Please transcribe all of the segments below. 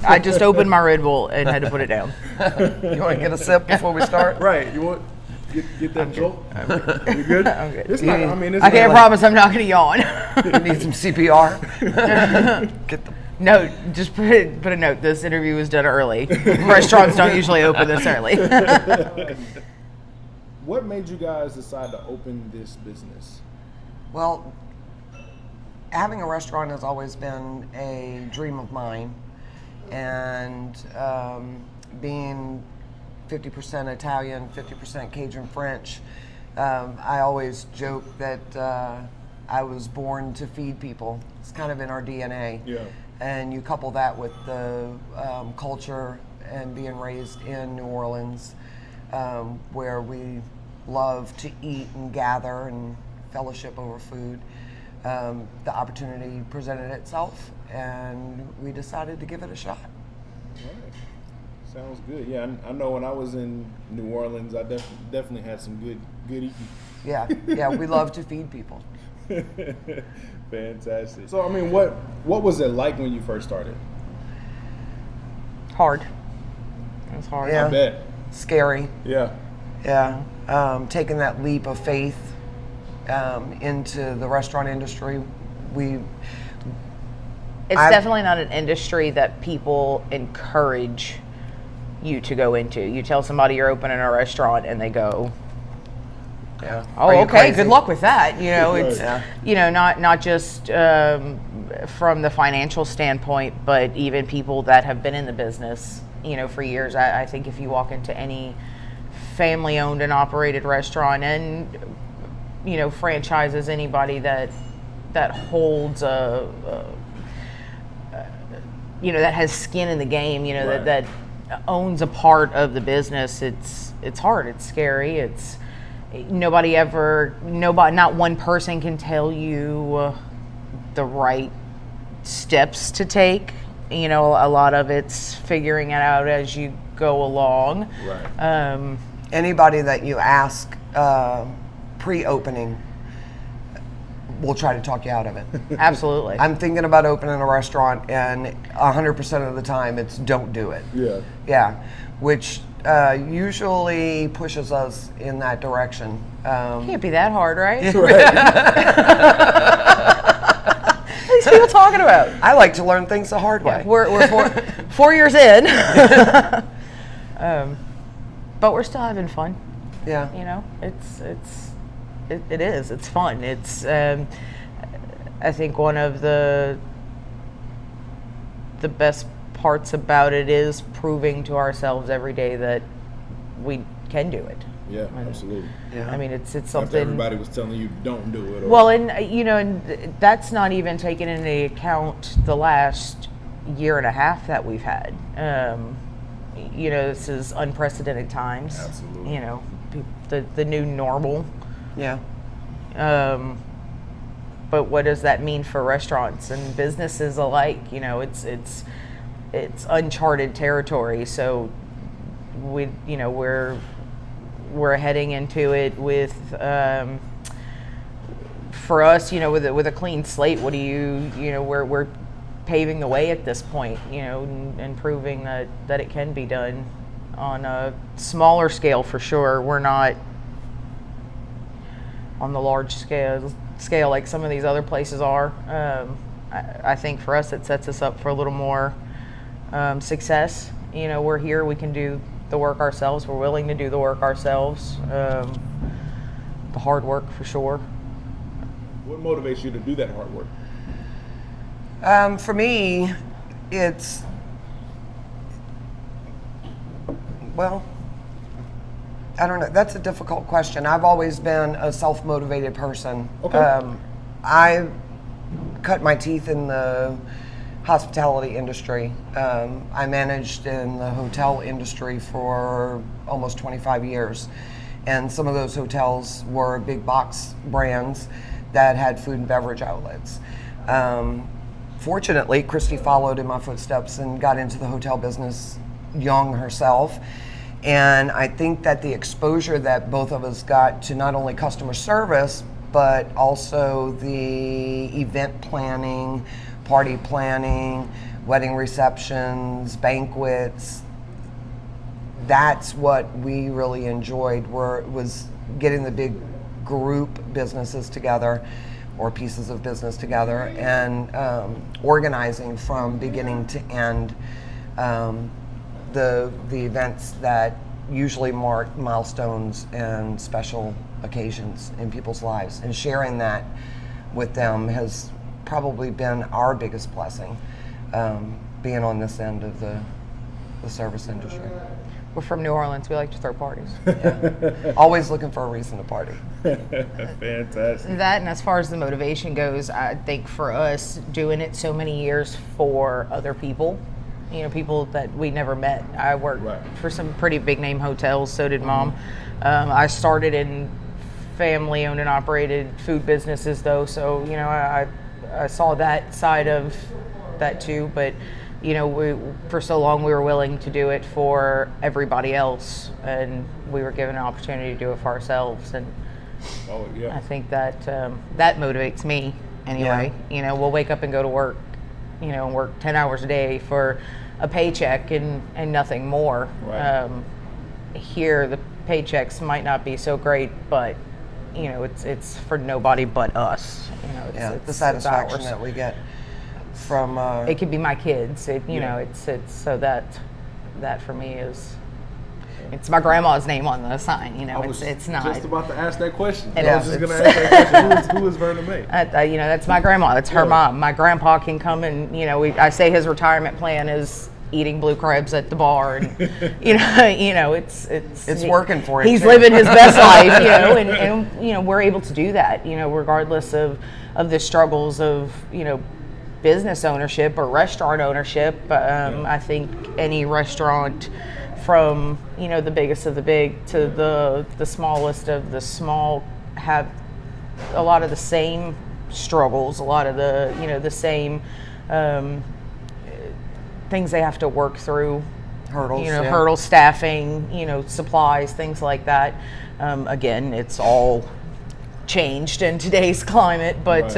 I just opened my Red Bull and had to put it down. You want to get a sip before we start? Right. You want get that jolt? You good? I'm good. It's not, I mean, it's I can't not promise I'm not going to yawn. You need some CPR? Get the No, just put a note. This interview was done early. Restaurants don't usually open this early. What made you guys decide to open this business? Well, having a restaurant has always been a dream of mine, and being 50% Italian, 50% Cajun French, I always joke that I was born to feed people. It's kind of in our DNA. Yeah. And you couple that with the culture and being raised in New Orleans, where we love to eat and gather and fellowship over food. The opportunity presented itself, and we decided to give it a shot. Right. Sounds good. Yeah, I know when I was in New Orleans, I definitely had some good eating. Yeah, we love to feed people. Fantastic. So, I mean, what was it like when you first started? Hard. It was hard. Yeah. I bet. Scary. Yeah. Yeah, taking that leap of faith into the restaurant industry, It's definitely not an industry that people encourage you to go into. You tell somebody you're opening a restaurant and they go, yeah. oh, Are you okay, crazy? good luck with that. You know, Right. it's, Yeah. you know, not just from the financial standpoint, but even people that have been in the business, you know, for years. I think if you walk into any family owned and operated restaurant, and, you know, franchises, anybody that holds you know, that has skin in the game, you know, Right. that owns a part of the business, it's hard, it's scary, not one person can tell you the right steps to take. You know, a lot of it's figuring it out as you go along. Right. Anybody that you ask pre-opening will try to talk you out of it. Absolutely. I'm thinking about opening a restaurant, and 100% of the time it's don't do it. Yeah. Yeah, which usually pushes us in that direction. Can't be that hard, right? Right. What are these people talking about? I like to learn things the hard way. We're 4 years in, but we're still having fun. Yeah. You know, it's fun. It's I think one of the best parts about it is proving to ourselves every day that we can do it. Yeah, absolutely. Yeah. I mean, it's After something. everybody was telling you don't do it. Or, Well, and you know, and that's not even taking into account the last year and a half that we've had. You know, this is unprecedented times. Absolutely. You know, the new normal. Yeah. But what does that mean for restaurants and businesses alike? You know, it's uncharted territory. So we're heading into it with for us, you know, with a clean slate. What do you know, we're paving the way at this point, you know, and proving that it can be done on a smaller scale for sure. We're not on the large scale like some of these other places are. I think for us it sets us up for a little more success. You know, we're here, we can do the work ourselves, we're willing to do the work ourselves. The hard work for sure. what motivates you to do that hard work? For me, it's, well, I don't know. That's a difficult question. I've always been a self-motivated person. Okay. I cut my teeth in the hospitality industry. I managed in the hotel industry for almost 25 years. And some of those hotels were big box brands that had food and beverage outlets. Fortunately, Christy followed in my footsteps and got into the hotel business young herself. And I think that the exposure that both of us got to not only customer service, but also the event planning, party planning, wedding receptions, banquets. That's what we really enjoyed, was getting the big group businesses together or pieces of business together and organizing from beginning to end the events that usually mark milestones and special occasions in people's lives, and sharing that with them has probably been our biggest blessing, being on this end of the service industry. We're from New Orleans. We like to throw parties. Yeah. Always looking for a reason to party. Fantastic. That, and as far as the motivation goes, I think for us, doing it so many years for other people, people that we never met. I worked for some pretty big name hotels, so did Mom. I started in family owned and operated food businesses though, so I saw that side of that too, but for so long we were willing to do it for everybody else, and we were given an opportunity to do it for ourselves, and I think that that motivates me anyway. We'll wake up and go to work, and work 10 hours a day for a paycheck and nothing more. Here the paychecks might not be so great, but it's for nobody but us. It's the satisfaction that we get from it could be my kids. It's so that for me is, it's my grandma's name on the sign. It's not. Just about to ask that question. I was just going to ask that question. Who is Verna Mae? That's my grandma. That's her mom. My grandpa can come and I say his retirement plan is eating blue crabs at the bar, and it's working for him. He's living his best life, and we're able to do that, regardless of the struggles of business ownership or restaurant ownership. I think any restaurant, from the biggest of the big to the smallest of the small, have a lot of the same struggles, a lot of the same things they have to work through, hurdles, staffing, supplies, things like that. Again, it's all changed in today's climate, but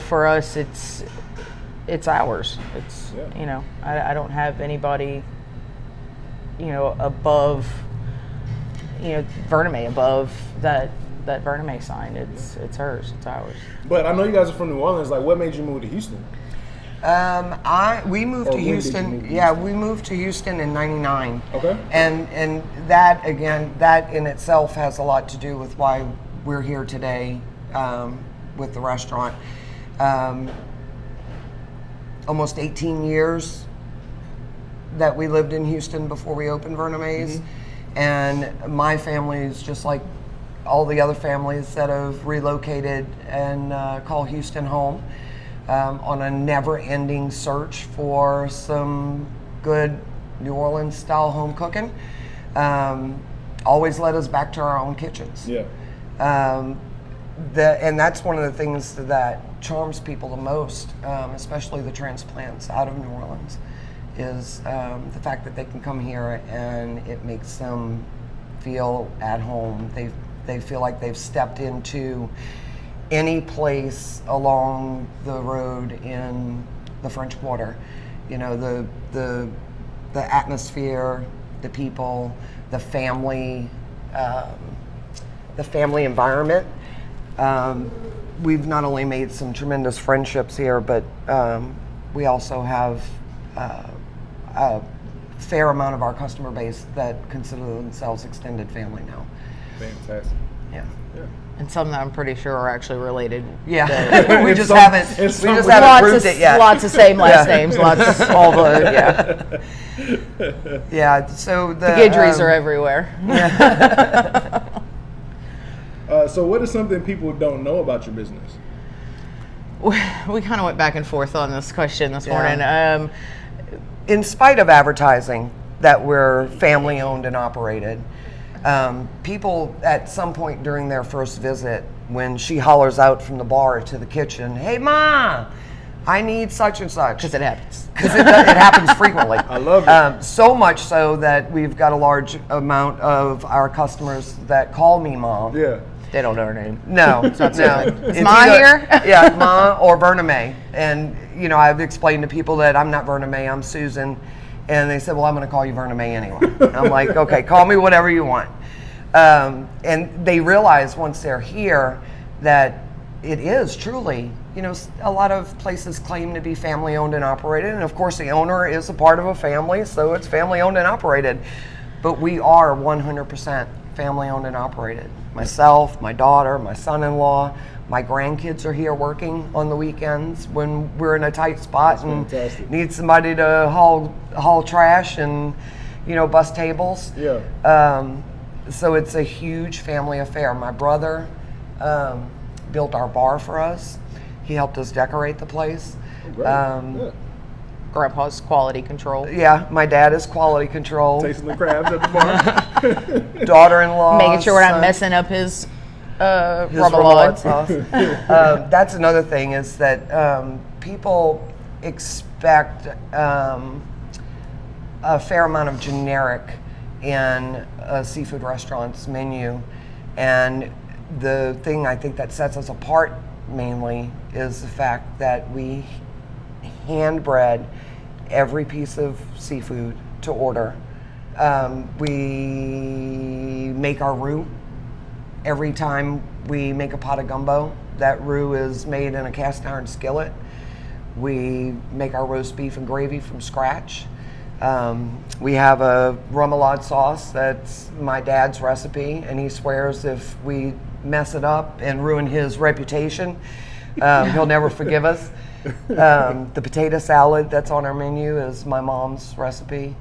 for us, it's ours. It's I don't have anybody above Verna Mae, above that Verna Mae sign. It's hers. It's ours. But I know you guys are from New Orleans. Like, what made you move to Houston? We moved to Houston. We moved to Houston in '99. Okay. And that in itself has a lot to do with why we're here today with the restaurant. Almost 18 years that we lived in Houston before we opened Verna Mae's, and my family is just like all the other families that have relocated and call Houston home. On a never-ending search for some good New Orleans style home cooking. Always led us back to our own kitchens. Yeah. And that's one of the things that charms people the most, especially the transplants out of New Orleans, is the fact that they can come here and it makes them feel at home. They feel like they've stepped into any place along the road in the French Quarter. The atmosphere, the people, the family environment. We've not only made some tremendous friendships here, but we also have a fair amount of our customer base that consider themselves extended family now. Fantastic. Yeah. And some that I'm pretty sure are actually related. Yeah, we just haven't proved it yet. Lots of same last names, lots of all the Yeah, so the Guidrys are everywhere. Yeah. So what is something people don't know about your business? We kind of went back and forth on this question this morning. In spite of advertising that we're family owned and operated, people at some point during their first visit, when she hollers out from the bar to the kitchen, "Hey, Ma, I need such and such." Because it happens. Because it happens frequently. I love it. So much so that we've got a large amount of our customers that call me Mom. Yeah. They don't know her name. No, not no. Susan. Is It's Ma either- here? Yeah, Ma or Verna Mae. And, you know, I've explained to people that I'm not Verna Mae, I'm Susan. And they said, well, I'm going to call you Verna Mae anyway. I'm like, okay, call me whatever you want. And they realize once they're here that it is truly, you know, a lot of places claim to be family owned and operated. And of course, the owner is a part of a family, so it's family owned and operated. But we are 100% family owned and operated. Myself, my daughter, my son-in-law, my grandkids are here working on the weekends when we're in a tight spot and fantastic. need somebody to haul trash and, you know, bus tables. Yeah. So it's a huge family affair. My brother built our bar for us. He helped us decorate the place. Great. Yeah. Grandpa's quality control. Yeah, my dad is quality control. Tasting the crabs at the bar. Daughter-in-law. Making sure we're not son. messing up his His remoulade. sauce. That's another thing is that people expect a fair amount of generic in a seafood restaurant's menu, and the thing I think that sets us apart mainly is the fact that we hand bread every piece of seafood to order. We make our roux. Every time we make a pot of gumbo, that roux is made in a cast iron skillet. We make our roast beef and gravy from scratch. We have a remoulade sauce that's my dad's recipe, and he swears if we mess it up and ruin his reputation, he'll never forgive us. The potato salad that's on our menu is my mom's recipe.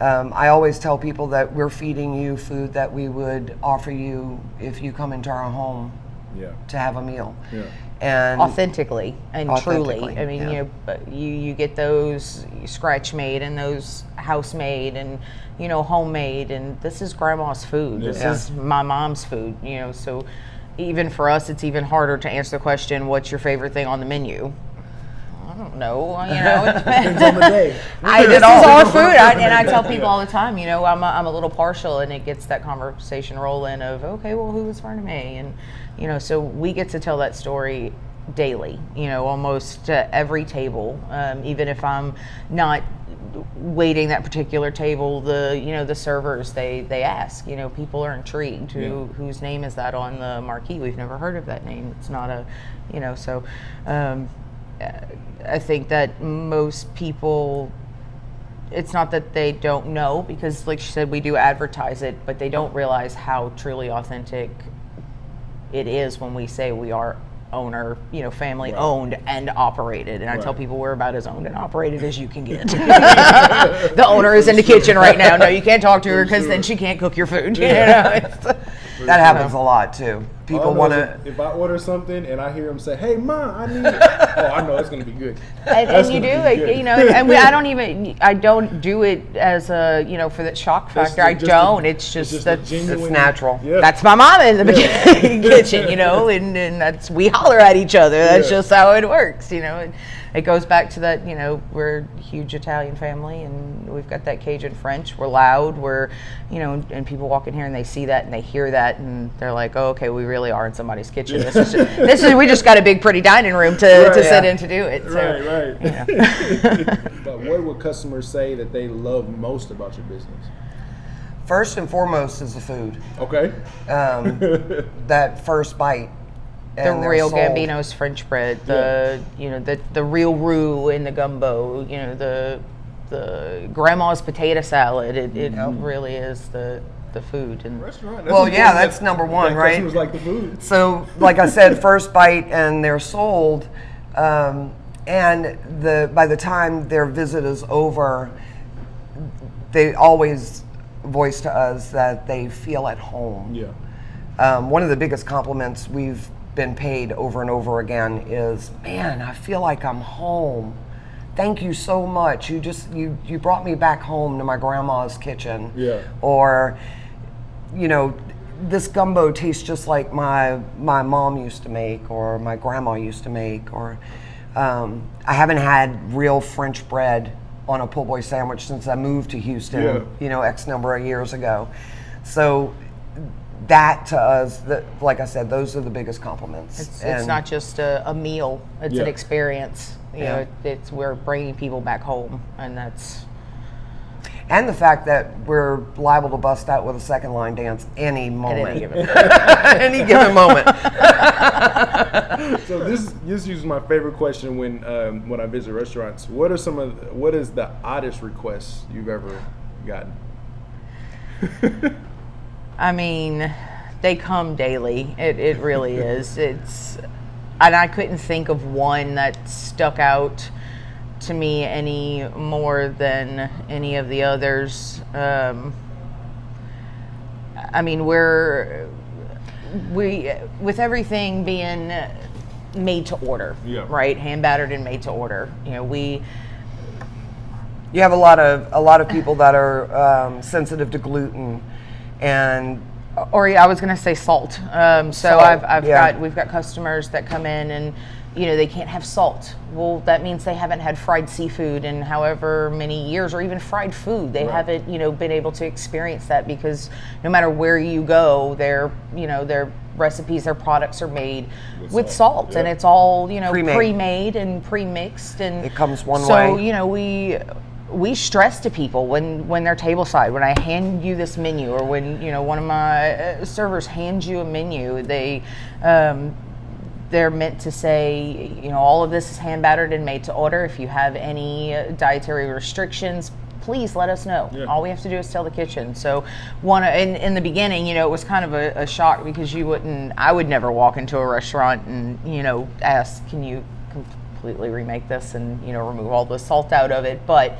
I always tell people that we're feeding you food that we would offer you if you come into our home Yeah. to have a meal. Yeah. And Authentically and truly. Authentically, I mean, yeah. you know, but you get those scratch made and those house made and, you know, homemade, and this is grandma's food. This Yeah. is my mom's food, you know, so even for us, it's even harder to answer the question, what's your favorite thing on the menu? I don't know, you know, it depends. on the day. This is our food, and I tell people all the time, you know, I'm a little partial, and it gets that conversation rolling of, okay, well, who was Verna Mae? And, you know, so we get to tell that story daily, you know, almost every table, even if I'm not waiting that particular table, the servers, they ask, you know, people are intrigued, whose name is that on the marquee? We've never heard of that name. It's not a, you know, so I think that most people, it's not that they don't know, because like she said, we do advertise it, but they don't realize how truly authentic it is when we say we are owner, you know, family owned and operated. And I tell people we're about as owned and operated as you can get. The owner is in the kitchen right now. No, you can't talk to her because then she can't cook your food. You know? that happens a lot too. People All I know want is to. If I order something and I hear them say, "Hey, Ma, I need," oh, I know it's gonna be good. And you do, like, you know, and I don't do it as a, you know, for that shock factor. I don't. It's just that It's natural. Yeah. that's my mom in the kitchen, you know, and that's, we holler at each other. That's just how it works, you know. And it goes back to that, you know, we're a huge Italian family, and we've got that Cajun French. We're loud. We're, you know, and people walk in here and they see that and they hear that and they're like, oh, okay, we really are in somebody's kitchen. This is we just got a big, pretty dining room to sit in to do it. So, Right. you know. But what would customers say that they love most about your business? First and foremost is the food. Okay. That first bite. The and they're real sold. Gambino's French bread, you know, the real roux in the gumbo, you know, the grandma's potato salad. It really is the food. And Restaurant. Well, important yeah, that- that's number one, that right? Customers like the food. So, like I said, first bite and they're sold, and by the time their visit is over, they always voice to us that they feel at home. Yeah. One of the biggest compliments we've been paid over and over again is, man, I feel like I'm home. Thank you so much. You brought me back home to my grandma's kitchen. Yeah. Or, you know, this gumbo tastes just like my mom used to make, or my grandma used to make, or I haven't had real French bread on a po' boy sandwich since I moved to Houston, you know, X number of years ago. So that to us, that, like I said, those are the biggest compliments. It's not just a meal; it's Yeah. an experience. You Yeah. know, it's we're bringing people back home, and that's And the fact that we're liable to bust out with a second line dance any at moment. any given. Any given moment. So this is my favorite question when I visit restaurants. What is the oddest request you've ever gotten? I mean, they come daily. It really is. And I couldn't think of one that stuck out to me any more than any of the others. I mean, we with everything being made to order, Yeah. right? Hand battered and made to order. You know, You have a lot of people that are sensitive to gluten, and or I was going to say salt. So Salt, we've got customers that come in and, you know, they can't have salt. Well, that means they haven't had fried seafood in however many years, or even fried food. They Right. haven't, you know, been able to experience that, because no matter where you go, their recipes, their products are made with salt, and yeah. it's all, you know, Pre-made. pre-made and pre-mixed, and It comes one so, way. So, you know, we stress to people when they're tableside, when I hand you this menu, or when, you know, one of my servers hands you a menu, they're meant to say, you know, all of this is hand battered and made to order. If you have any dietary restrictions, please let us know. Yeah. All we have to do is tell the kitchen. So in the beginning, you know, it was kind of a shock, because I would never walk into a restaurant and, you know, ask, can you completely remake this and, you know, remove all the salt out of it. But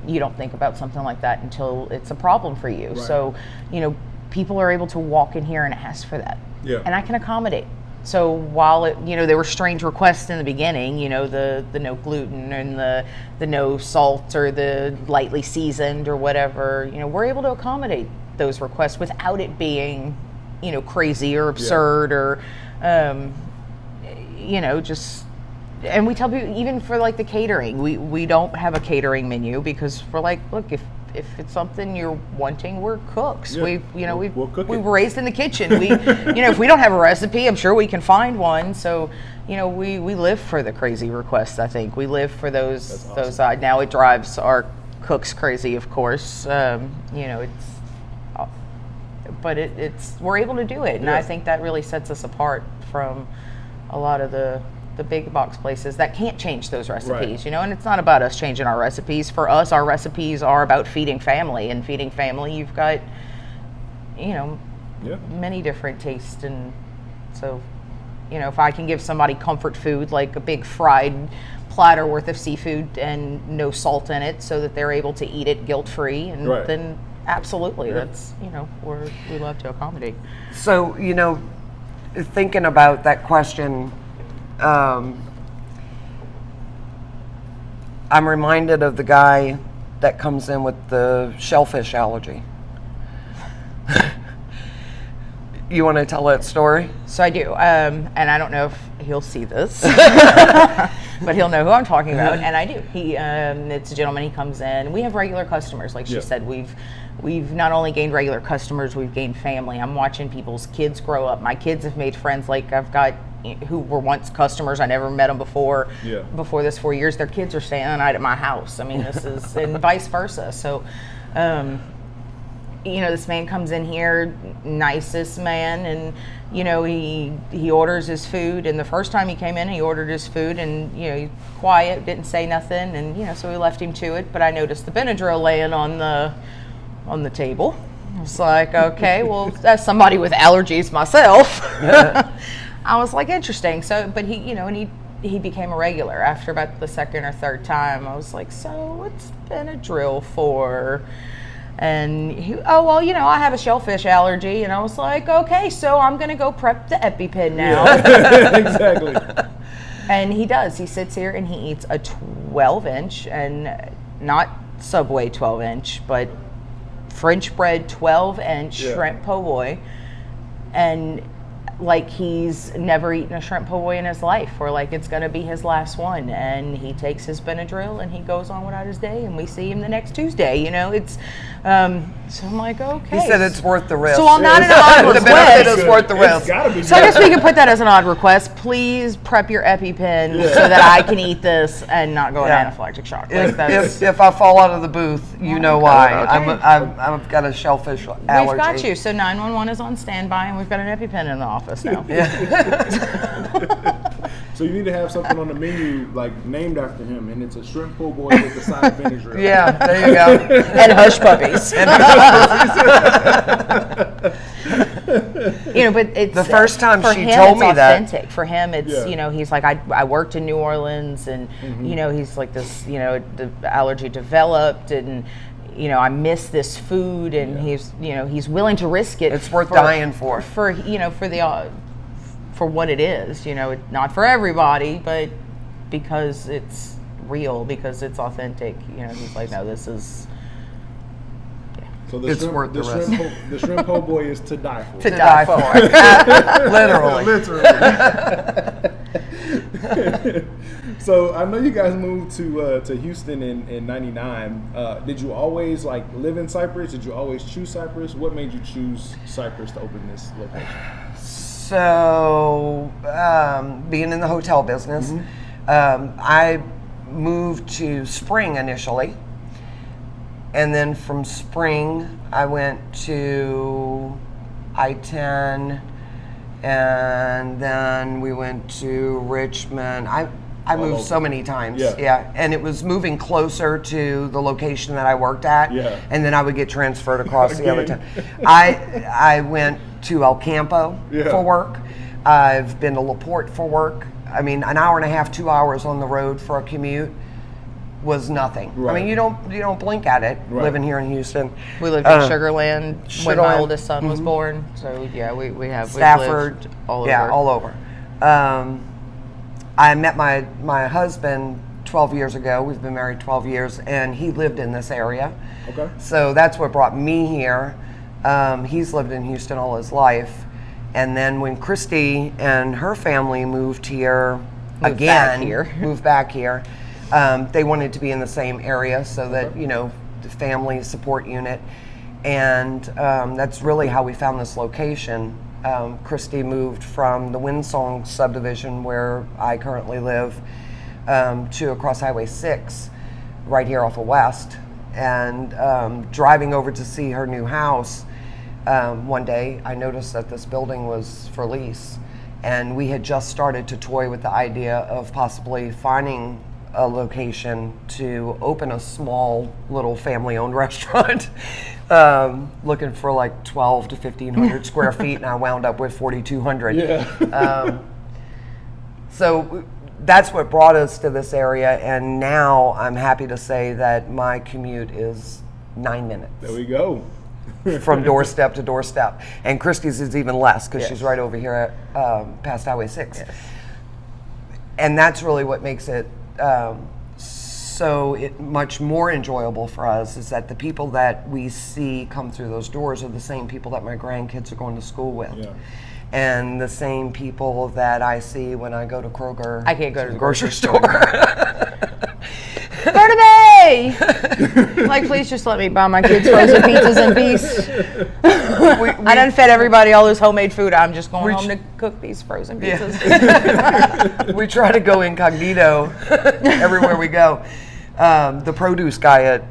you don't think about something like that until it's a problem for you. Right. So, you know, people are able to walk in here and ask for that. Yeah. And I can accommodate. So while there were strange requests in the beginning, you know, the no gluten and the no salt or the lightly seasoned or whatever, you know, we're able to accommodate those requests without it being, you know, crazy or absurd or, you know, just. And we tell people, even for like the catering, we don't have a catering menu, because we're like, look, if it's something you're wanting, we're cooks. Yeah. We'll cook we it. were raised in the kitchen. You know, if we don't have a recipe, I'm sure we can find one. So, you know, we live for the crazy requests. I think we live for those. That's awesome. Now it drives our cooks crazy, of course. You know, but it's we're able to do it, and Yeah. I think that really sets us apart from a lot of the big box places that can't change those recipes, Right. you know. And it's not about us changing our recipes. For us, our recipes are about feeding family, and feeding family, you've got, you know, Yeah. many different tastes. And so, you know, if I can give somebody comfort food, like a big fried platter worth of seafood and no salt in it, so that they're able to eat it guilt-free, and Right. then absolutely, Yeah. that's, you know, we love to accommodate. so, you know, thinking about that question, I'm reminded of the guy that comes in with the shellfish allergy. You want to tell that story? So I do, and I don't know if he'll see this, but he'll know who I'm talking about, and I do. It's a gentleman. He comes in. We have regular customers, like she Yeah. said. We've not only gained regular customers, we've gained family. I'm watching people's kids grow up. My kids have made friends. Like, I've got who were once customers. I never met them before. Yeah. Before this 4 years, their kids are staying the night at my house. I mean, this is and vice versa. So. You know, this man comes in here, nicest man, and, you know, he orders his food, and the first time he came in, he ordered his food, and, you know, he's quiet, didn't say nothing, and, you know, so we left him to it. But I noticed the Benadryl laying on the table. I was like, okay, well, as somebody with allergies myself, I was like, interesting. So, but he, you know, and he became a regular after about the second or third time. I was like, so what's Benadryl for? And oh, well, you know, I have a shellfish allergy. And I was like, okay, so I'm going to go prep the EpiPen now. Exactly. And he does. He sits here and he eats a 12-inch, and not Subway 12-inch, but French bread 12-inch Yeah. shrimp po' boy. And like he's never eaten a shrimp po' boy in his life, or like it's going to be his last one. And he takes his Benadryl and he goes on without his day, and we see him the next Tuesday. You know, it's So I'm like, okay. He said it's worth the risk. So I'm not an odd The benefit request. is worth the It's risk. gotta be. So I guess we can put that as an odd request. Please prep your EpiPen so that I can eat this and not go into anaphylactic shock. Like If I fall out of the booth, you know why. Okay. I've got a shellfish allergy. We've got you. So 911 is on standby, and we've got an EpiPen in the office now. So you need to have something on the menu like named after him, and it's a shrimp po' boy with a side of vinegar. Yeah, there you go. And hush puppies. But it's The first time for she him, told it's me that- authentic. For him, it's he's like I worked in New Orleans, and he's like this. The allergy developed, and I miss this food, and he's willing to risk it. It's worth dying for. For what it is, not for everybody, but because it's real, because it's authentic. He's like, no, this is. So It's worth the risk. The shrimp po' boy is to die for. To die for. Literally. So I know you guys moved to Houston in '99. Did you always live in Cypress? Did you always choose Cypress? What made you choose Cypress to open this location? So, being in the hotel business, I moved to Spring initially. And then from Spring, I went to I-10, and then we went to Richmond. I moved so many times. Yeah. And it was moving closer to the location that I worked at. Yeah. And then I would get transferred across the other town. I went to El Campo for work. I've been to LaPorte for work. I mean, an hour and a half, 2 hours on the road for a commute was nothing. Right. I mean, you don't blink at it living here in Houston. We lived in Sugarland when my oldest son was born. So we have Stafford, we've lived all over. Yeah, all over. I met my husband 12 years ago. We've been married 12 years, and he lived in this area. Okay. So that's what brought me here. He's lived in Houston all his life. And then when Christy and her family moved here Moved back here. They wanted to be in the same area so that, the family support unit. And that's really how we found this location. Christy moved from the Windsong subdivision where I currently live to across Highway 6 right here off of West. And driving over to see her new house, one day I noticed that this building was for lease. And we had just started to toy with the idea of possibly finding a location to open a small little family-owned restaurant, looking for like 12 to 1,500 square feet, and I wound up with 4,200. Yeah. So that's what brought us to this area, and now I'm happy to say that my commute is 9 minutes. There we go. From doorstep to doorstep. And Christie's is even less because Yes. she's right over here at past Highway 6. Yes. And that's really what makes it much more enjoyable for us, is that the people that we see come through those doors are the same people that my grandkids are going to school with. Yeah. And the same people that I see when I go to Kroger. I can't go to the grocery store. Verna Mae! Like, please just let me buy my kids frozen pizzas and beef. I done fed everybody all this homemade food. I'm just going home to cook these frozen pizzas. Yeah. We try to go incognito everywhere we go. The produce guy at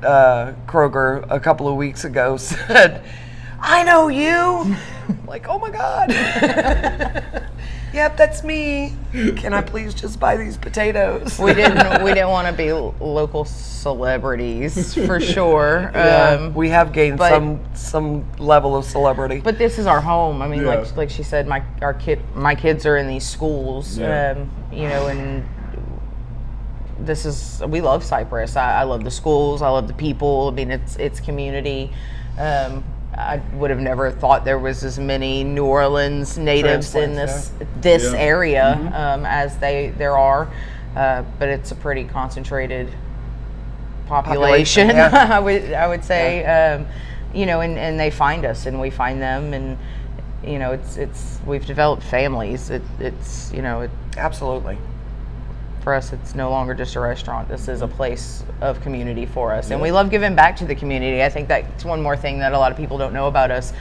Kroger a couple of weeks ago said, "I know you." Like, oh my God. Yep, that's me. Can I please just buy these potatoes? We didn't want to be local celebrities for sure. Yeah, we have gained some level of celebrity. But this is our home. I mean, Yeah. like she said, my kids are in these schools. Yeah. And we love Cypress. I love the schools. I love the people. I mean, it's community. I would have never thought there was as many New Orleans natives in this Yeah. area as there are, but it's a pretty concentrated population. Yeah. I would say, and they find us and we find them, and we've developed families. It's Absolutely. For us, it's no longer just a restaurant. This is a place of community for us, and Yeah. we love giving back to the community. I think that's one more thing that a lot of people don't know about us.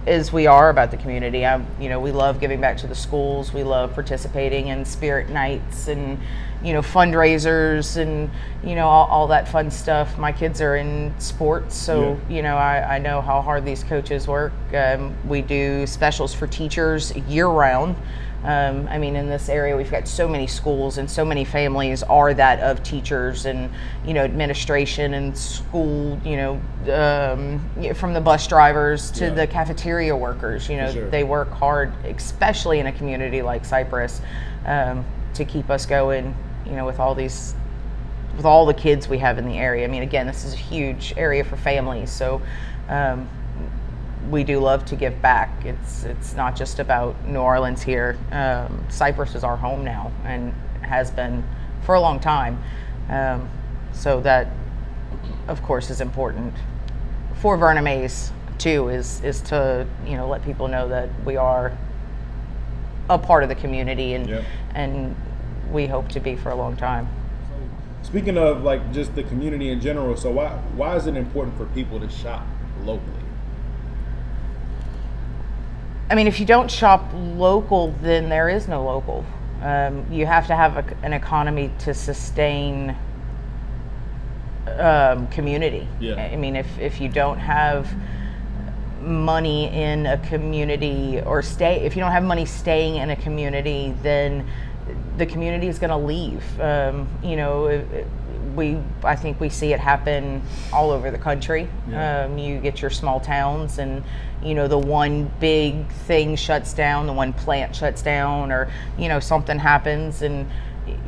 Is we are about the community. We love giving back to the schools. We love participating in spirit nights and, fundraisers and, all that fun stuff. My kids are in sports, so, I know how hard these coaches work. We do specials for teachers year round. In this area, we've got so many schools and so many families are that of teachers and, administration and school, from the bus drivers to the cafeteria workers, Sure. They work hard, especially in a community like Cypress, to keep us going, with all the kids we have in the area. Again, this is a huge area for families. So, we do love to give back. It's not just about New Orleans here. Cypress is our home now and has been for a long time. So that, of course, is important for Verna Mae's too. Is to let people know that we are a part of the community and we hope to be for a long time. Speaking of like just the community in general, so why is it important for people to shop locally? If you don't shop local, then there is no local. You have to have an economy to sustain community. Yeah. If you don't have money in a community if you don't have money staying in a community, then the community is going to leave. I think we see it happen all over the country. Yeah. You get your small towns and, the one big thing shuts down, the one plant shuts down, or, something happens and,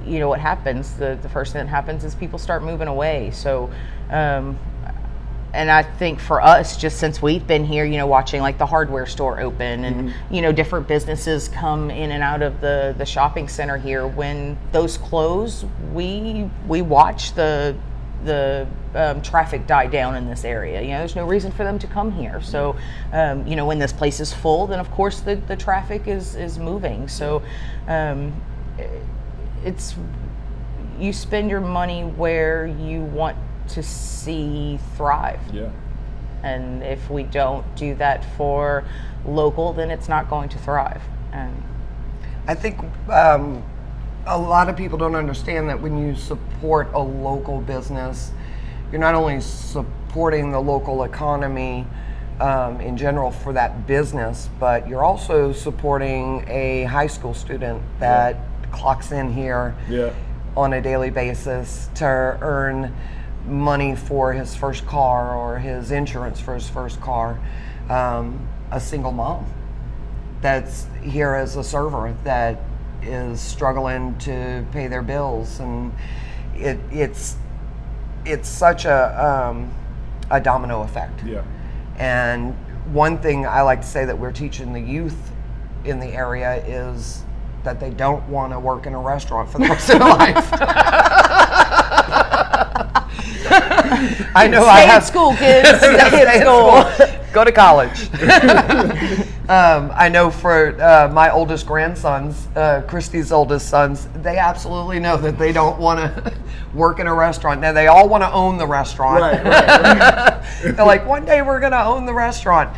what happens? The first thing that happens is people start moving away. So, and I think for us, just since we've been here, watching like the hardware store open and, different businesses come in and out of the shopping center here, when those close, we watch the traffic die down in this area. There's no reason for them to come here. So, when this place is full, then of course the traffic is moving. So, you spend your money where you want to see thrive. Yeah. And if we don't do that for local, then it's not going to thrive. And I think a lot of people don't understand that when you support a local business, you're not only supporting the local economy in general for that business, but you're also supporting a high school student that clocks in here on a daily basis to earn money for his first car or his insurance for his first car. A single mom that's here as a server that is struggling to pay their bills, and it's such a domino effect. Yeah. And one thing I like to say that we're teaching the youth in the area is that they don't want to work in a restaurant for the rest of their life. I know. Stay at school, kids. Stay at school. Go to college. I know for my oldest grandsons, Christy's oldest sons, they absolutely know that they don't want to work in a restaurant. Now, they all want to own the restaurant. Right. They're like, one day we're going to own the restaurant.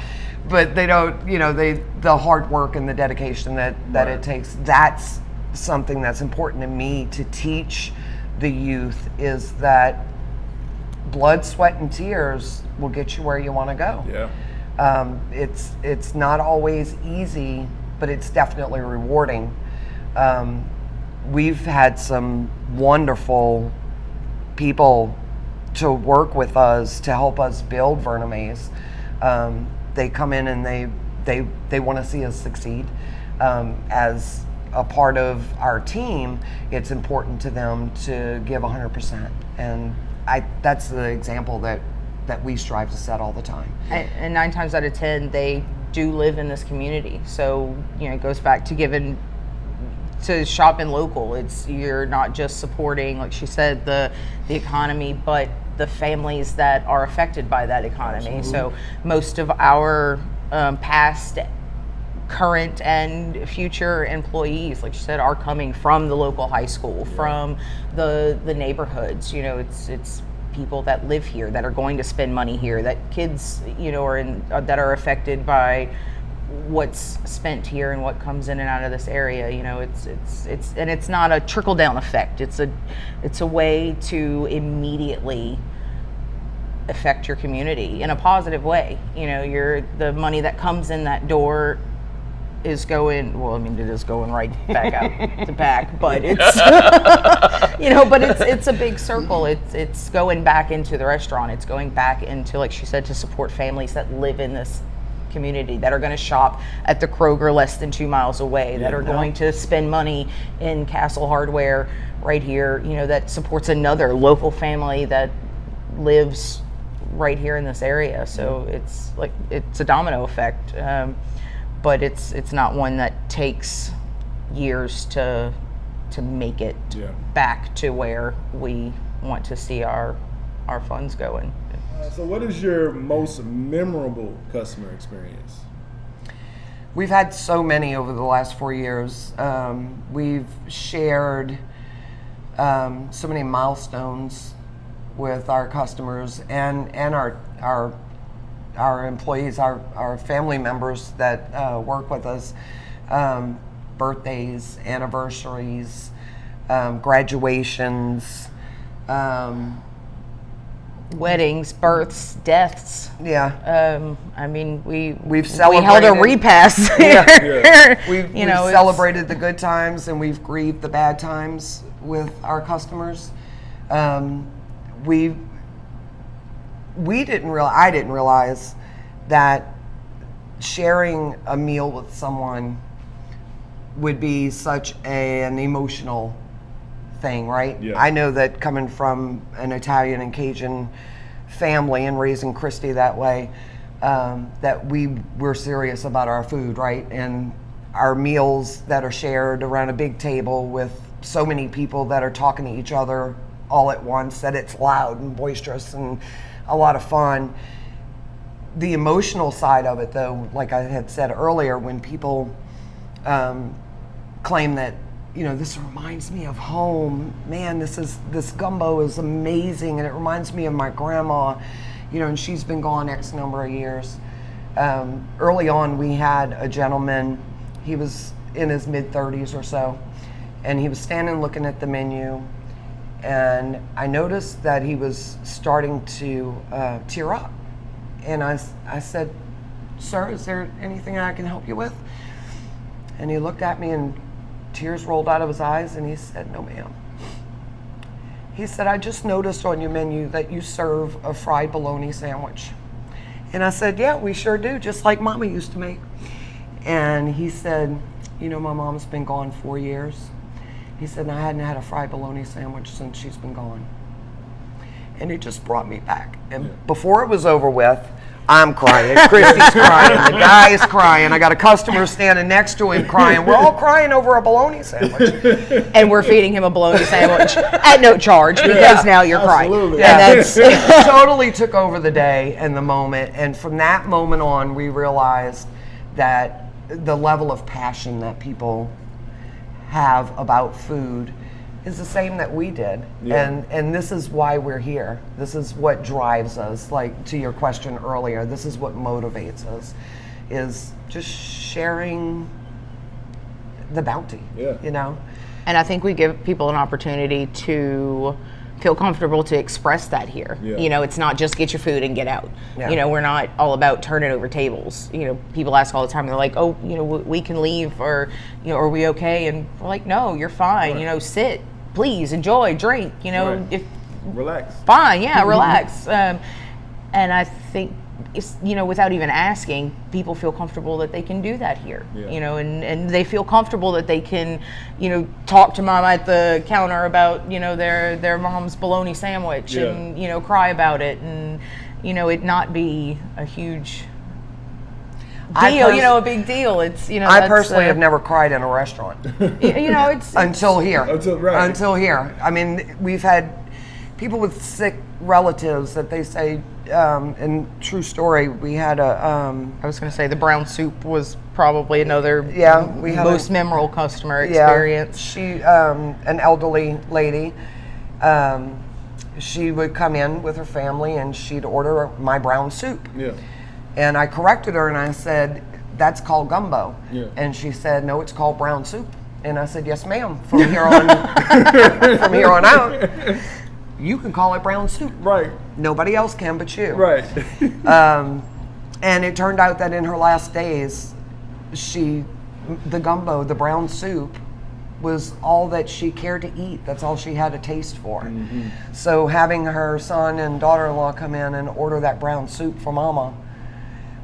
But they don't, the hard work and the dedication that it takes, that's something that's important to me to teach the youth, is that blood, sweat, and tears will get you where you want to go. Yeah. It's not always easy, but it's definitely rewarding. We've had some wonderful people to work with us to help us build Verna Mae's. They come in and they want to see us succeed. As a part of our team, it's important to them to give 100%. And that's the example that we strive to set all the time. And 9 times out of 10, they do live in this community. So, it goes back to shopping local. You're not just supporting, like she said, the economy, but the families that are affected by that economy. Absolutely. So most of our past current and future employees, like you said, are coming from the local high school, from the neighborhoods. You know, it's people that live here that are going to spend money here, that kids, you know, that are affected by what's spent here and what comes in and out of this area. You know, it's not a trickle down effect. It's a way to immediately affect your community in a positive way. You know, the money that comes in that door is going, well, I mean, it is going right back out the back, but it's you know, but it's a big circle. It's going back into the restaurant. It's going back into, like she said, to support families that live in this community, that are going to shop at the Kroger less than 2 miles away, that are going to spend money in Castle Hardware right here, you know, that supports another local family that lives right here in this area. So it's a domino effect, but it's not one that takes years to make it back to where we want to see our funds going. So what is your most memorable customer experience? We've had so many over the last 4 years. We've shared so many milestones with our customers and our employees, our family members that work with us. Birthdays, anniversaries, graduations, weddings, births, deaths. Yeah. I mean, we've celebrated. We held a repast. We've celebrated the good times and we've grieved the bad times with our customers. I didn't realize that sharing a meal with someone would be such an emotional thing, right? Yeah. I know that coming from an Italian and Cajun family and raising Christy that way, that we're serious about our food, right? And our meals that are shared around a big table with so many people that are talking to each other all at once, that it's loud and boisterous and a lot of fun. The emotional side of it, though, like I had said earlier, when people claim that, you know, this reminds me of home, man, this gumbo is amazing and it reminds me of my grandma, you know, and she's been gone X number of years. Early on, we had a gentleman, he was in his mid-30s or so, and he was standing looking at the menu, and I noticed that he was starting to tear up. And I said, "Sir, is there anything I can help you with?" And he looked at me and tears rolled out of his eyes and he said, "No, ma'am." He said, "I just noticed on your menu that you serve a fried bologna sandwich." And I said, "Yeah, we sure do, just like Mama used to make." And he said, "You know, my mom's been gone 4 years." He said, "And I hadn't had a fried bologna sandwich since she's been gone." And it just brought me back. And before it was over with, I'm crying, Christy's crying, the guy's crying, I got a customer standing next to him crying. We're all crying over a bologna sandwich. And we're feeding him a bologna sandwich at no charge because now you're crying. Yeah. And it totally took over the day and the moment. And from that moment on, we realized that the level of passion that people have about food is the same that we did. And this is why we're here. This is what drives us. Like to your question earlier, this is what motivates us, is just sharing the bounty, you know? And I think we give people an opportunity to feel comfortable to express that here. You know, it's not just get your food and get out. You know, we're not all about turning over tables. You know, people ask all the time, they're like, "Oh, you know, we can leave, or, you know, are we okay?" And we're like, "No, you're fine. You know, sit, please, enjoy, drink, you know, if relax. Fine, relax." And I think, it's, you know, without even asking, people feel comfortable that they can do that here, you know, and they feel comfortable that they can, you know, talk to mom at the counter about, you know, their mom's bologna sandwich and, you know, cry about it, and, you know, it not be a huge deal, you know, a big deal. It's, you know, I personally have never cried in a restaurant. You know, it's until here. Until here. I mean, we've had people with sick relatives that they say, and true story, we had a, I was going to say the brown soup was probably another we had most memorable customer experience. She, an elderly lady, she would come in with her family and she'd order my brown soup. Yeah. And I corrected her and I said, that's called gumbo. Yeah. And she said, no, it's called brown soup. And I said, yes, ma'am. From here on, from here on out, you can call it brown soup. Right. Nobody else can but you. Right. And it turned out that in her last days, the gumbo, the brown soup, was all that she cared to eat. That's all she had a taste for. Mm-hmm. So having her son and daughter-in-law come in and order that brown soup for Mama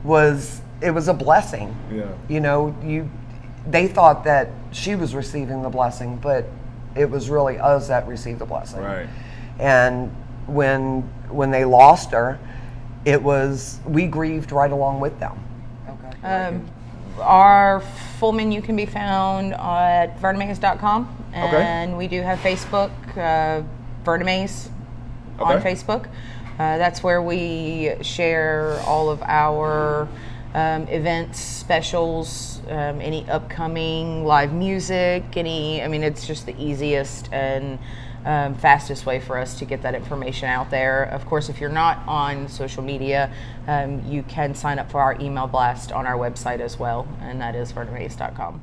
was a blessing. Yeah. You know, they thought that she was receiving the blessing, but it was really us that received the blessing. Right. And when they lost her, we grieved right along with them. Okay. Our full menu can be found at vernamaes.com, and we do have Facebook, Verna Mae on Facebook. That's where we share all of our events, specials, any upcoming live music, it's just the easiest and fastest way for us to get that information out there. Of course, if you're not on social media, you can sign up for our email blast on our website as well, and that is vernamaes.com.